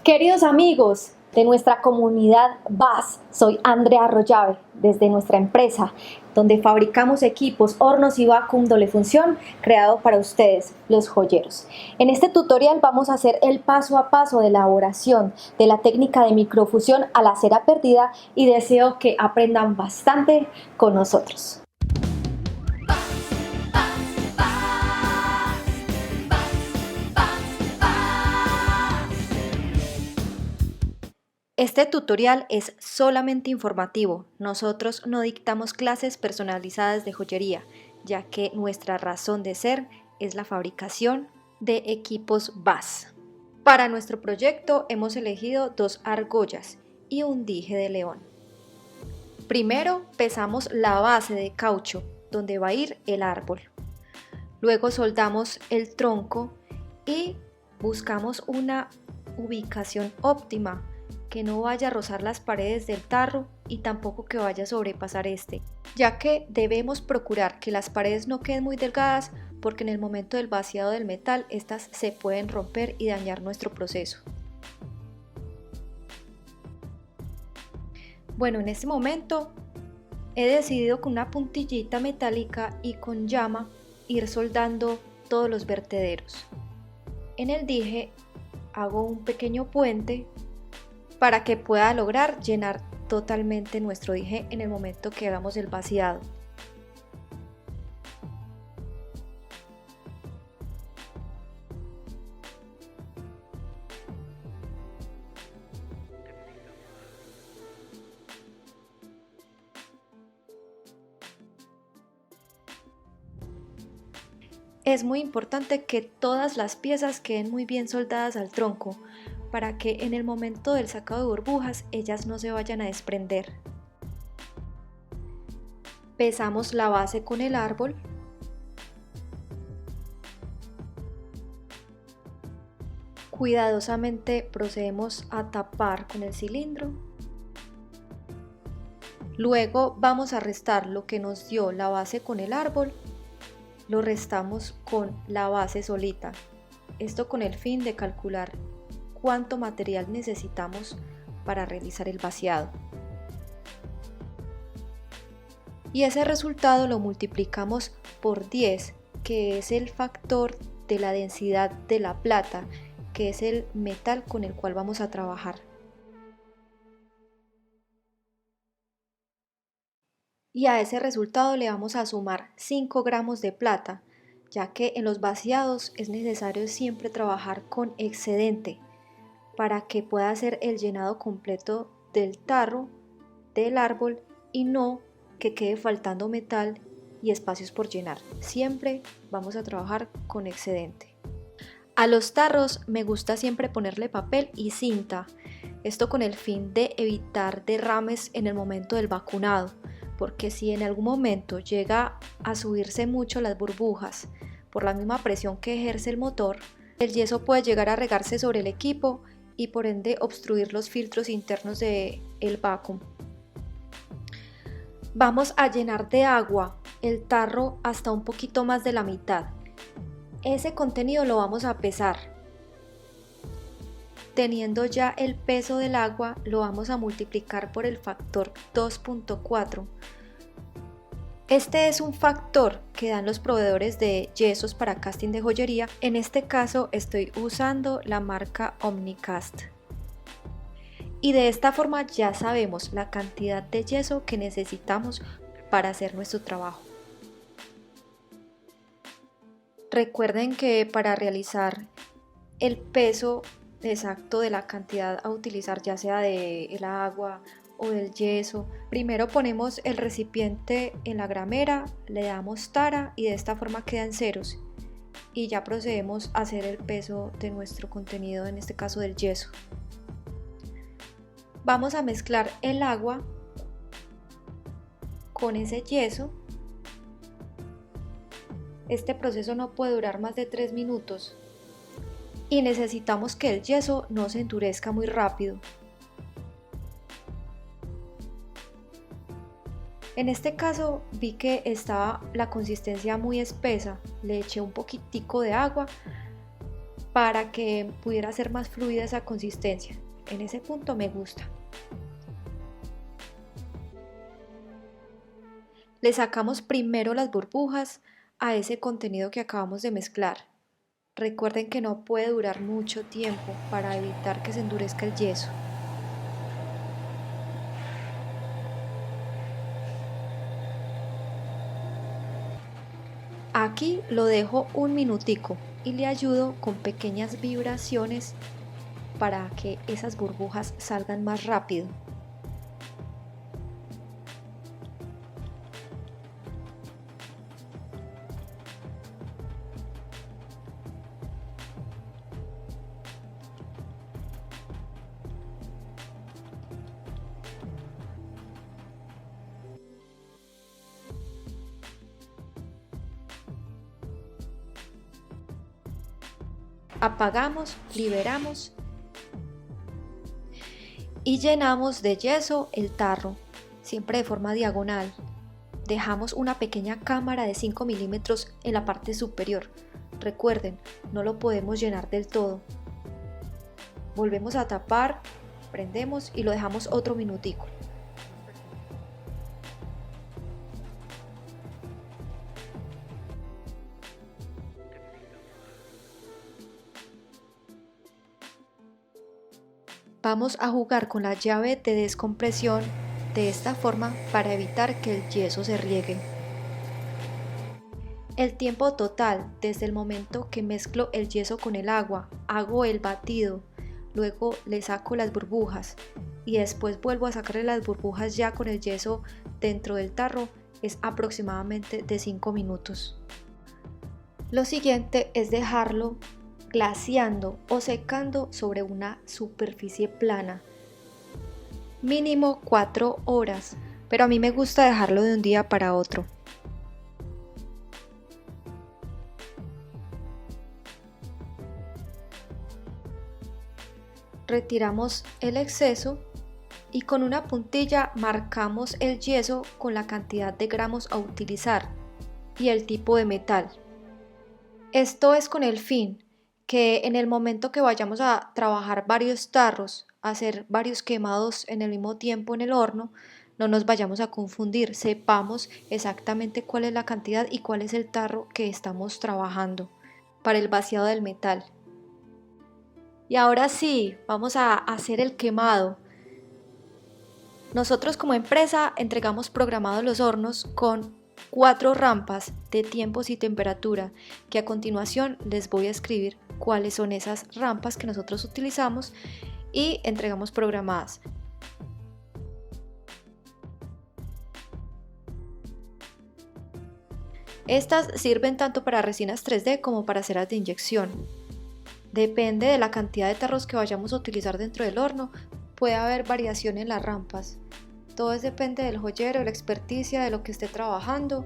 Queridos amigos de nuestra comunidad VAS, soy Andrea Arroyave desde nuestra empresa, donde fabricamos equipos, hornos y vacuum doble función creado para ustedes, los joyeros. En este tutorial vamos a hacer el paso a paso de elaboración de la técnica de microfusión a la cera perdida y deseo que aprendan bastante con nosotros. Este tutorial es solamente informativo. Nosotros no dictamos clases personalizadas de joyería, ya que nuestra razón de ser es la fabricación de equipos VAS. Para nuestro proyecto hemos elegido 2 argollas y un dije de león. Primero pesamos la base de caucho, donde va a ir el árbol. Luego soldamos el tronco y buscamos una ubicación óptima que no vaya a rozar las paredes del tarro y tampoco que vaya a sobrepasar este, ya que debemos procurar que las paredes no queden muy delgadas porque en el momento del vaciado del metal estas se pueden romper y dañar nuestro proceso. Bueno, en este momento he decidido con una puntillita metálica y con llama ir soldando todos los vertederos. En el dije hago un pequeño puente para que pueda lograr llenar totalmente nuestro dije en el momento que hagamos el vaciado. Es muy importante que todas las piezas queden muy bien soldadas al tronco, para que en el momento del sacado de burbujas ellas no se vayan a desprender. Pesamos la base con el árbol. Cuidadosamente procedemos a tapar con el cilindro. Luego vamos a restar lo que nos dio la base con el árbol, lo restamos con la base solita. Esto con el fin de calcular cuánto material necesitamos para realizar el vaciado. Y ese resultado lo multiplicamos por 10, que es el factor de la densidad de la plata, que es el metal con el cual vamos a trabajar. Y a ese resultado le vamos a sumar 5 gramos de plata, ya que en los vaciados es necesario siempre trabajar con excedente, para que pueda hacer el llenado completo del tarro, del árbol y no que quede faltando metal y espacios por llenar. Siempre vamos a trabajar con excedente. A los tarros me gusta siempre ponerle papel y cinta, esto con el fin de evitar derrames en el momento del vacunado, porque si en algún momento llega a subirse mucho las burbujas por la misma presión que ejerce el motor, el yeso puede llegar a regarse sobre el equipo y por ende obstruir los filtros internos del vacuum. Vamos a llenar de agua el tarro hasta un poquito más de la mitad. Ese contenido lo vamos a pesar. Teniendo ya el peso del agua, lo vamos a multiplicar por el factor 2.4. Este es un factor que dan los proveedores de yesos para casting de joyería. En este caso estoy usando la marca Omnicast. Y de esta forma ya sabemos la cantidad de yeso que necesitamos para hacer nuestro trabajo. Recuerden que para realizar el peso exacto de la cantidad a utilizar, ya sea del agua o del yeso, primero ponemos el recipiente en la gramera, le damos tara y de esta forma quedan ceros y ya procedemos a hacer el peso de nuestro contenido, en este caso del yeso. Vamos a mezclar el agua con ese yeso. Este proceso no puede durar más de 3 minutos y necesitamos que el yeso no se endurezca muy rápido. En este caso vi que estaba la consistencia muy espesa, le eché un poquitico de agua para que pudiera ser más fluida esa consistencia. En ese punto me gusta. Le sacamos primero las burbujas a ese contenido que acabamos de mezclar. Recuerden que no puede durar mucho tiempo para evitar que se endurezca el yeso. Aquí lo dejo un minutico y le ayudo con pequeñas vibraciones para que esas burbujas salgan más rápido. Apagamos, liberamos y llenamos de yeso el tarro, siempre de forma diagonal. Dejamos una pequeña cámara de 5 milímetros en la parte superior. Recuerden, no lo podemos llenar del todo. Volvemos a tapar, prendemos y lo dejamos otro minutico. Vamos a jugar con la llave de descompresión de esta forma para evitar que el yeso se riegue. El tiempo total desde el momento que mezclo el yeso con el agua, hago el batido, luego le saco las burbujas y después vuelvo a sacarle las burbujas ya con el yeso dentro del tarro es aproximadamente de 5 minutos. Lo siguiente es dejarlo glaciando o secando sobre una superficie plana. Mínimo 4 horas, pero a mí me gusta dejarlo de un día para otro. Retiramos el exceso y con una puntilla marcamos el yeso con la cantidad de gramos a utilizar y el tipo de metal. Esto es con el fin que en el momento que vayamos a trabajar varios tarros, hacer varios quemados en el mismo tiempo en el horno, no nos vayamos a confundir, sepamos exactamente cuál es la cantidad y cuál es el tarro que estamos trabajando para el vaciado del metal. Y ahora sí, vamos a hacer el quemado. Nosotros como empresa entregamos programados los hornos con 4 rampas de tiempos y temperatura, que a continuación les voy a escribir cuáles son esas rampas que nosotros utilizamos y entregamos programadas. Estas sirven tanto para resinas 3D como para ceras de inyección. Depende de la cantidad de tarros que vayamos a utilizar dentro del horno, puede haber variación en las rampas. Todo depende del joyero, de la experticia, de lo que esté trabajando.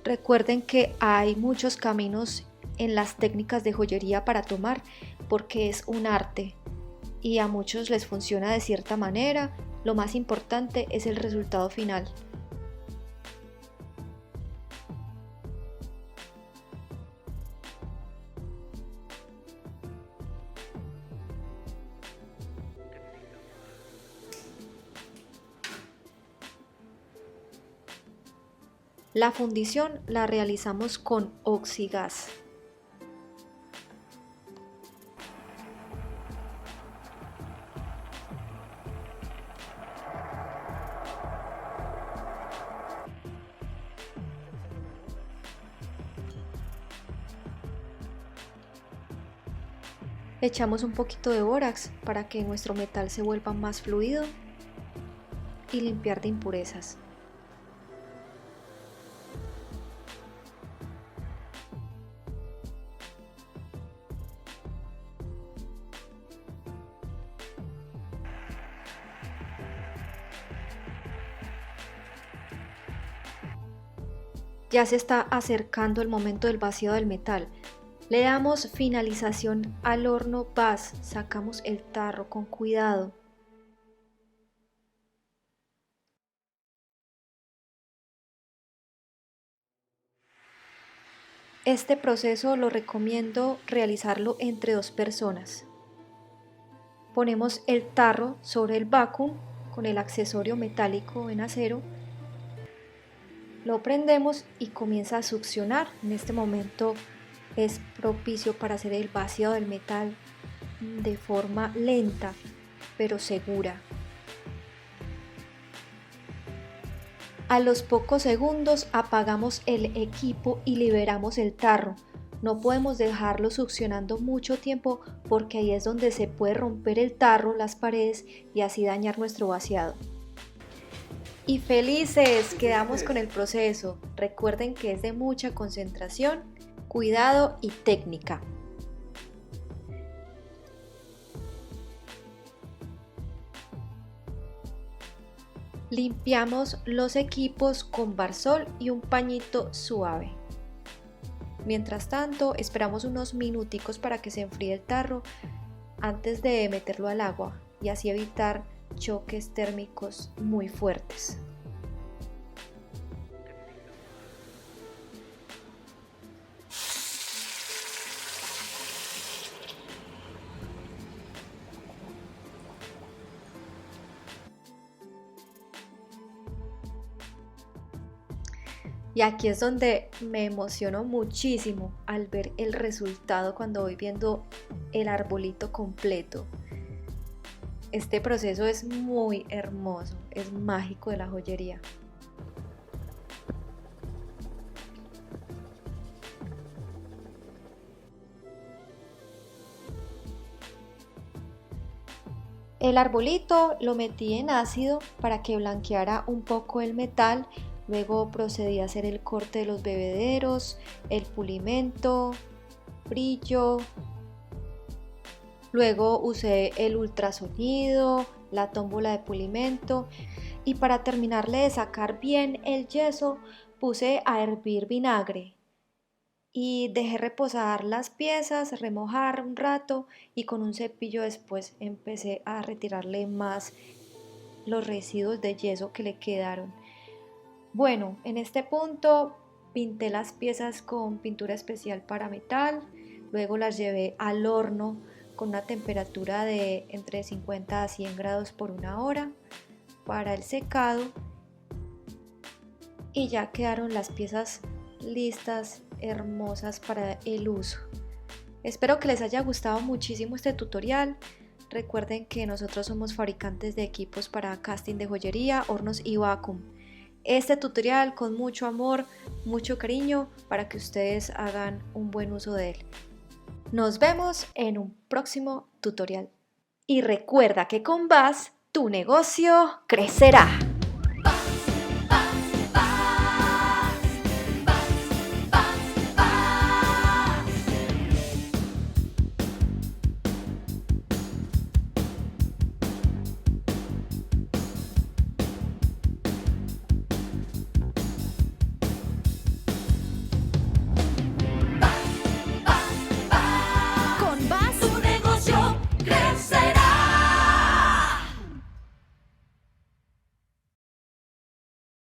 Recuerden que hay muchos caminos en las técnicas de joyería para tomar porque es un arte y a muchos les funciona de cierta manera. Lo más importante es el resultado final. La fundición la realizamos con oxigas. Echamos un poquito de bórax para que nuestro metal se vuelva más fluido y limpiar de impurezas. Ya se está acercando el momento del vaciado del metal. Le damos finalización al horno Bass, sacamos el tarro con cuidado. Este proceso lo recomiendo realizarlo entre 2 personas. Ponemos el tarro sobre el vacuum con el accesorio metálico en acero, lo prendemos y comienza a succionar. En este momento es propicio para hacer el vaciado del metal de forma lenta pero segura. A los pocos segundos apagamos el equipo y liberamos el tarro. No podemos dejarlo succionando mucho tiempo porque ahí es donde se puede romper el tarro, las paredes y así dañar nuestro vaciado. Y felices quedamos con el proceso. Recuerden que es de mucha concentración, cuidado y técnica. Limpiamos los equipos con Barsol y un pañito suave. Mientras tanto, esperamos unos minuticos para que se enfríe el tarro antes de meterlo al agua y así evitar choques térmicos muy fuertes. Y aquí es donde me emociono muchísimo al ver el resultado cuando voy viendo el arbolito completo. Este proceso es muy hermoso, es mágico de la joyería. El arbolito lo metí en ácido para que blanqueara un poco el metal. Luego procedí a hacer el corte de los bebederos, el pulimento, brillo. Luego usé el ultrasonido, la tómbola de pulimento y para terminarle de sacar bien el yeso puse a hervir vinagre y dejé reposar las piezas, remojar un rato y con un cepillo después empecé a retirarle más los residuos de yeso que le quedaron. Bueno, en este punto pinté las piezas con pintura especial para metal, luego las llevé al horno con una temperatura de entre 50 a 100 grados por 1 hora para el secado y ya quedaron las piezas listas, hermosas para el uso. Espero que les haya gustado muchísimo este tutorial. Recuerden que nosotros somos fabricantes de equipos para casting de joyería, hornos y vacuum. Este tutorial con mucho amor, mucho cariño para que ustedes hagan un buen uso de él. Nos vemos en un próximo tutorial. Y recuerda que con VAS tu negocio crecerá.